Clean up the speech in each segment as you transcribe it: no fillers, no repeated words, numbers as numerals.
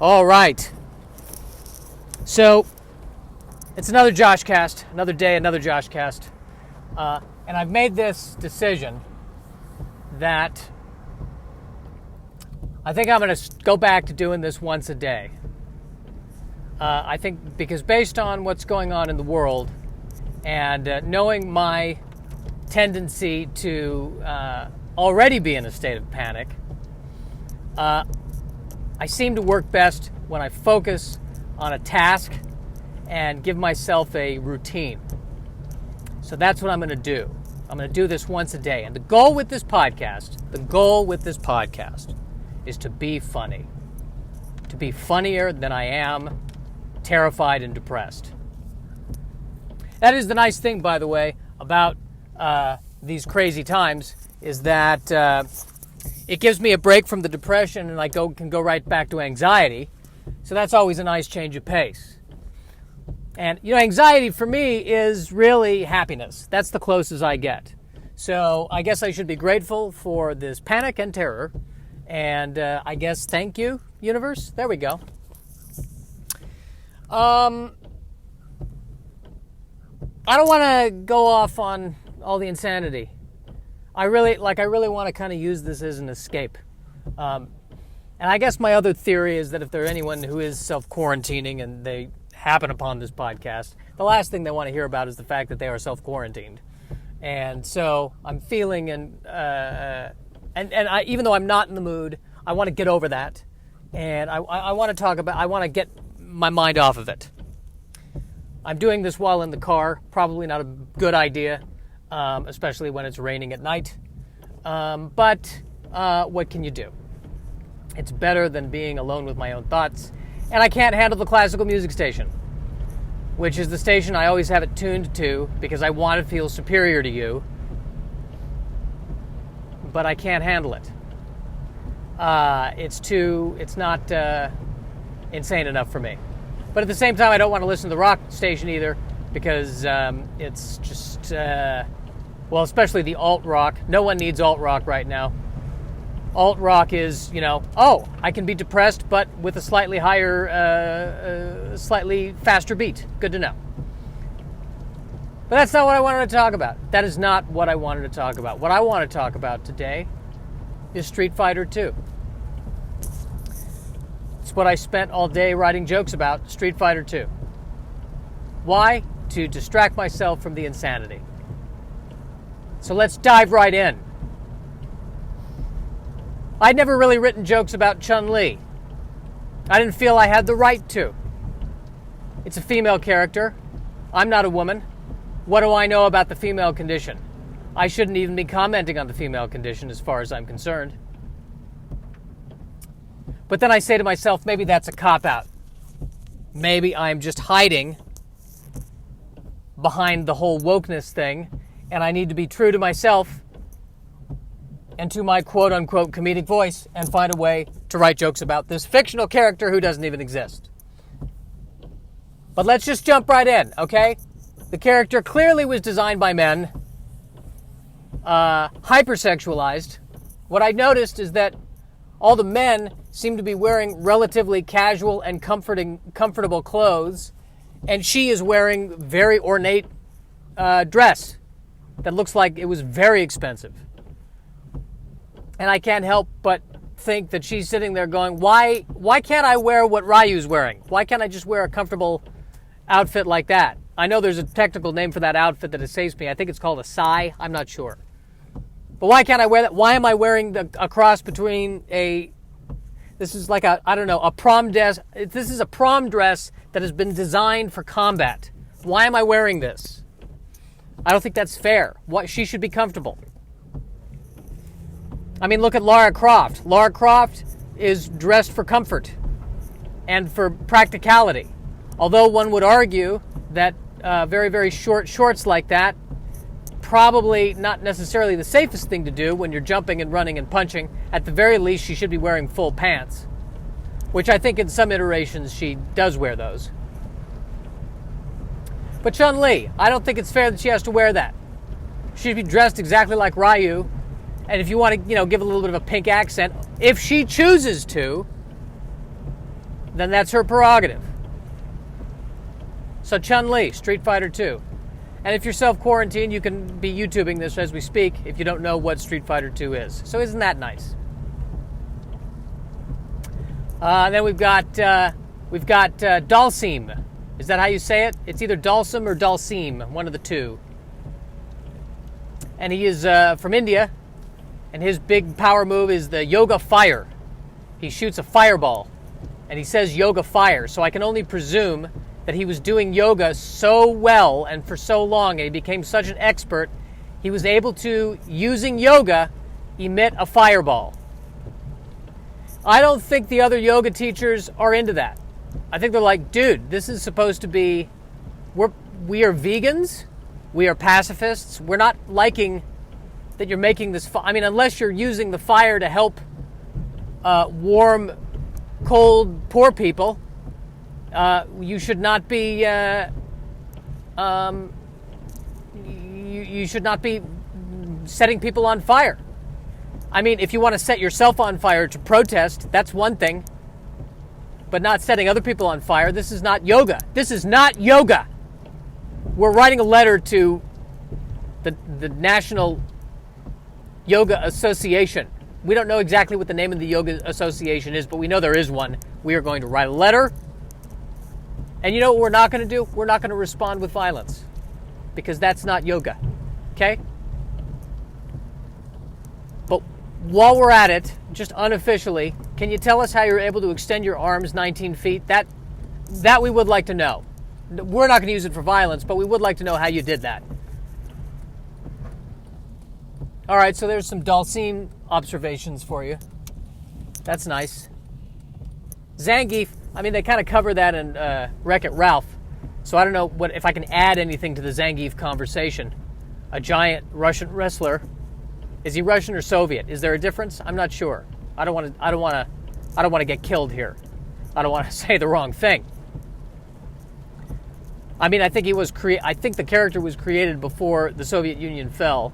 All right. So, it's another Joshcast, another day, another Joshcast. And I've made this decision that I think I'm going to go back to doing this once a day. I think because based on what's going on in the world and knowing my tendency to already be in a state of panic, I seem to work best when I focus on a task and give myself a routine. So that's what I'm going to do. I'm going to do this once a day. And the goal with this podcast is to be funny. To be funnier than I am terrified and depressed. That is the nice thing, by the way, about these crazy times, is that it gives me a break from the depression and I can go right back to anxiety. So that's always a nice change of pace. And, anxiety for me is really happiness. That's the closest I get. So I guess I should be grateful for this panic and terror. And I guess thank you, universe. There we go. I don't want to go off on all the insanity. I really want to kind of use this as an escape. And I guess my other theory is that if there's anyone who is self-quarantining and they happen upon this podcast, the last thing they want to hear about is the fact that they are self-quarantined. And so I'm feeling, and I, even though I'm not in the mood, I want to get over that. And I want to get my mind off of it. I'm doing this while in the car, probably not a good idea. Especially when it's raining at night. But what can you do? It's better than being alone with my own thoughts. And I can't handle the classical music station, which is the station I always have it tuned to because I want to feel superior to you. But I can't handle it. It's not insane enough for me. But at the same time, I don't want to listen to the rock station either because it's just... well, especially the alt-rock. No one needs alt-rock right now. Alt-rock is, I can be depressed, but with a slightly higher, slightly faster beat. Good to know. But that's not what I wanted to talk about. That is not what I wanted to talk about. What I want to talk about today is Street Fighter 2. It's what I spent all day writing jokes about, Street Fighter 2. Why? To distract myself from the insanity. So let's dive right in. I'd never really written jokes about ChunLi. I didn't feel I had the right to. It's a female character. I'm not a woman. What do I know about the female condition? I shouldn't even be commenting on the female condition as far as I'm concerned. But then I say to myself, maybe that's a cop-out. Maybe I'm just hiding behind the whole wokeness thing, and I need to be true to myself and to my quote-unquote comedic voice and find a way to write jokes about this fictional character who doesn't even exist. But let's just jump right in, okay? The character clearly was designed by men, hypersexualized. What I noticed is that all the men seem to be wearing relatively casual and comfortable clothes, and she is wearing very ornate dress that looks like it was very expensive. And I can't help but think that she's sitting there going, why can't I wear what Ryu's wearing? Why can't I just wear a comfortable outfit like that? I know there's a technical name for that outfit that escapes me. I think it's called a sai. I'm not sure. But why can't I wear that? Why am I wearing a cross between this is like a prom dress. This is a prom dress that has been designed for combat. Why am I wearing this? I don't think that's fair. She should be comfortable. I mean, look at Lara Croft. Lara Croft is dressed for comfort and for practicality. Although one would argue that very, very short shorts like that, probably not necessarily the safest thing to do when you're jumping and running and punching. At the very least, she should be wearing full pants, which I think in some iterations she does wear those. But ChunLi, I don't think it's fair that she has to wear that. She should be dressed exactly like Ryu. And if you want to, give a little bit of a pink accent, if she chooses to, then that's her prerogative. So ChunLi, Street Fighter 2. And if you're self-quarantined, you can be YouTubing this as we speak if you don't know what Street Fighter 2 is. So isn't that nice? Then we've got Dhalsim. Is that how you say it? It's either Dhalsim or Dhalsim, one of the two. And he is from India, and his big power move is the Yoga Fire. He shoots a fireball, and he says Yoga Fire. So I can only presume that he was doing yoga so well and for so long, and he became such an expert, he was able to, using yoga, emit a fireball. I don't think the other yoga teachers are into that. I think they're like, dude, this is supposed to be, we are vegans, we are pacifists, we're not liking that you're making this, I mean, unless you're using the fire to help warm, cold, poor people, you should not be, you should not be setting people on fire. I mean, if you want to set yourself on fire to protest, that's one thing. But not setting other people on fire. This is not yoga. This is not yoga. We're writing a letter to the National Yoga Association. We don't know exactly what the name of the Yoga Association is, but we know there is one. We are going to write a letter. And you know what we're not going to do? We're not going to respond with violence. Because that's not yoga. Okay? But while we're at it, just unofficially, can you tell us how you're able to extend your arms 19 feet? That we would like to know. We're not going to use it for violence, but we would like to know how you did that. All right, so there's some Dhalsim observations for you. That's nice. Zangief, I mean, they kind of cover that in Wreck-It Ralph, so I don't know if I can add anything to the Zangief conversation. A giant Russian wrestler. Is he Russian or Soviet? Is there a difference? I'm not sure. I don't want to get killed here. I don't want to say the wrong thing. I mean, I think I think the character was created before the Soviet Union fell.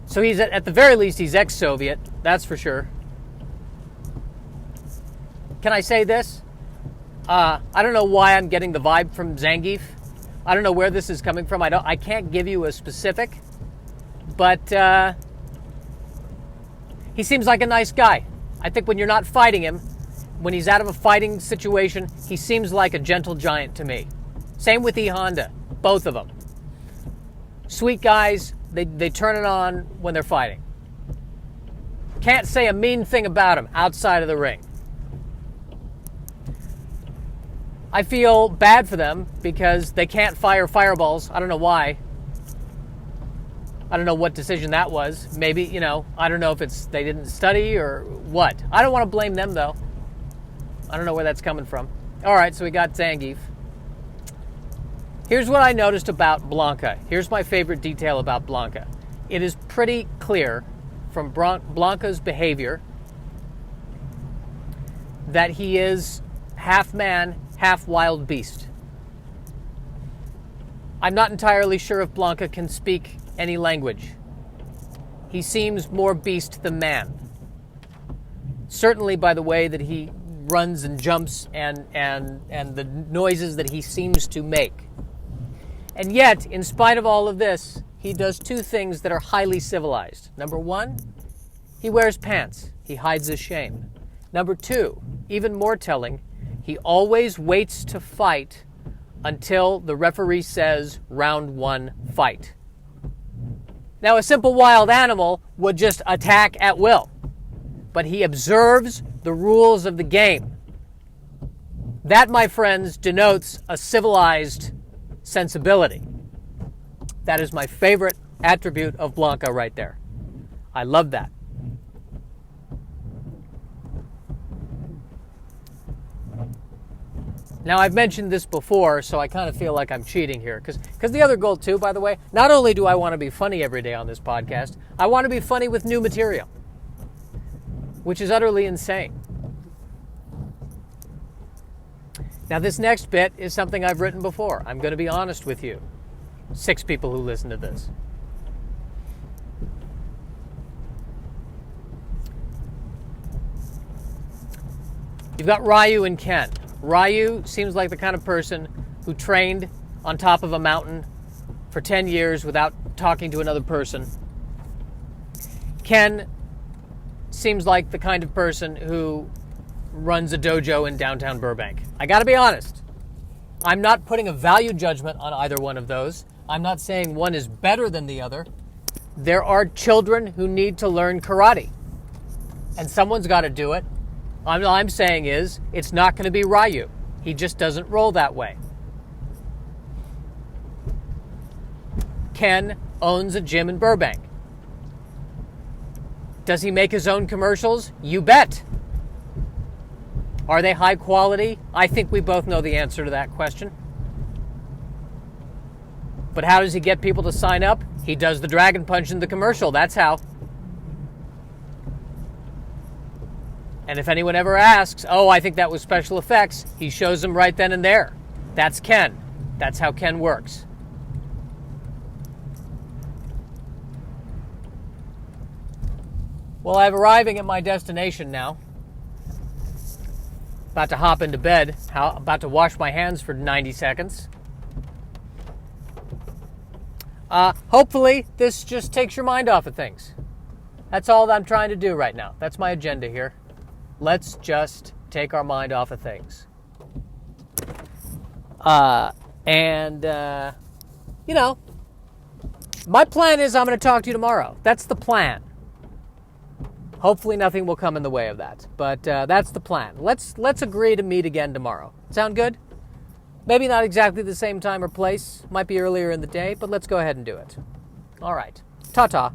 So he's at the very least he's ex-Soviet, that's for sure. Can I say this? I don't know why I'm getting the vibe from Zangief. I don't know where this is coming from. I can't give you a specific. But he seems like a nice guy. I think when you're not fighting him, when he's out of a fighting situation, he seems like a gentle giant to me. Same with E Honda, both of them. Sweet guys, they turn it on when they're fighting. Can't say a mean thing about him outside of the ring. I feel bad for them because they can't fire fireballs. I don't know why. I don't know what decision that was. Maybe, I don't know if it's they didn't study or what. I don't want to blame them, though. I don't know where that's coming from. All right, so we got Zangief. Here's what I noticed about Blanca. Here's my favorite detail about Blanca. It is pretty clear from Blanca's behavior that he is half man, half wild beast. I'm not entirely sure if Blanca can speak any language. He seems more beast than man. Certainly by the way that he runs and jumps and the noises that he seems to make. And yet, in spite of all of this, he does two things that are highly civilized. Number one, he wears pants. He hides his shame. Number two, even more telling, he always waits to fight until the referee says, round one, fight. Now, a simple wild animal would just attack at will. But he observes the rules of the game. That, my friends, denotes a civilized sensibility. That is my favorite attribute of Blanca right there. I love that. Now, I've mentioned this before, so I kind of feel like I'm cheating here. Because the other goal, too, by the way, not only do I want to be funny every day on this podcast, I want to be funny with new material, which is utterly insane. Now, this next bit is something I've written before. I'm going to be honest with you. 6 people who listen to this. You've got Ryu and Ken. Ryu seems like the kind of person who trained on top of a mountain for 10 years without talking to another person. Ken seems like the kind of person who runs a dojo in downtown Burbank. I gotta be honest. I'm not putting a value judgment on either one of those. I'm not saying one is better than the other. There are children who need to learn karate. And someone's got to do it. All I'm saying is, it's not going to be Ryu. He just doesn't roll that way. Ken owns a gym in Burbank. Does he make his own commercials? You bet. Are they high quality? I think we both know the answer to that question. But how does he get people to sign up? He does the dragon punch in the commercial. That's how. And if anyone ever asks, oh, I think that was special effects, he shows them right then and there. That's Ken. That's how Ken works. Well, I'm arriving at my destination now. About to hop into bed. About to wash my hands for 90 seconds. Hopefully, this just takes your mind off of things. That's all that I'm trying to do right now. That's my agenda here. Let's just take our mind off of things. You know, my plan is I'm going to talk to you tomorrow. That's the plan. Hopefully nothing will come in the way of that. But that's the plan. Let's agree to meet again tomorrow. Sound good? Maybe not exactly the same time or place. Might be earlier in the day, but let's go ahead and do it. All right. Ta-ta.